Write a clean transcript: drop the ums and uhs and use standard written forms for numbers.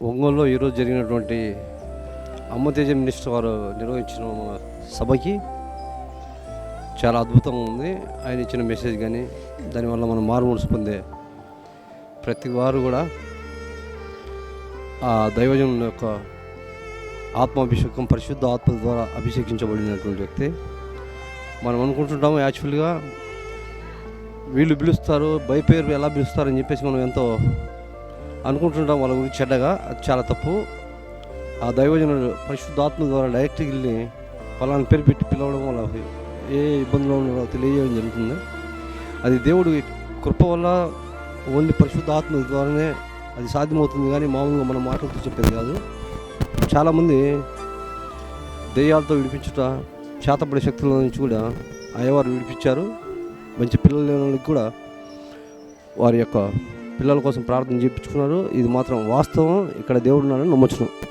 ఒంగోలులో ఈరోజు జరిగినటువంటి అమ్మతేజ మినిస్టర్ వారు నిర్వహించిన మన సభకి చాలా అద్భుతంగా ఉంది. ఆయన ఇచ్చిన మెసేజ్ కానీ దానివల్ల మనం మారుమూసి పొందే ప్రతి వారు కూడా ఆ దైవజనుల యొక్క ఆత్మాభిషేకం పరిశుద్ధ ఆత్మ ద్వారా అభిషేకించబడినటువంటి వ్యక్తి. మనం అనుకుంటుంటాము యాక్చువల్గా వీళ్ళు పిలుస్తారు పేరు ఎలా పిలుస్తారని చెప్పేసి మనం ఎంతో అనుకుంటుంటాం వాళ్ళ గురించి చెడ్డగా. అది చాలా తప్పు. ఆ దైవజనుడు పరిశుద్ధాత్మ ద్వారా డైరెక్ట్గా వెళ్ళి పలానా పేరు పెట్టి పిలవడం వల్ల ఏ ఇబ్బందులు ఉన్నారో తెలియజేయడం జరుగుతుంది. అది దేవుడి కృప వల్ల ఓన్లీ పరిశుద్ధాత్మ ద్వారానే అది సాధ్యమవుతుంది, కానీ మామూలుగా మనం మాటలతో చెప్పేది కాదు. చాలామంది దెయ్యాలతో విడిపించుట చేతపడే శక్తుల నుంచి కూడా అయ్యవారు విడిపించారు. మంచి పిల్లలు లేని వాళ్ళకి కూడా వారి యొక్క పిల్లల కోసం ప్రార్థన చేయించుకున్నారు. ఇది మాత్రం వాస్తవం. ఇక్కడ దేవుడు ఉన్నాడని నమ్మొచ్చును.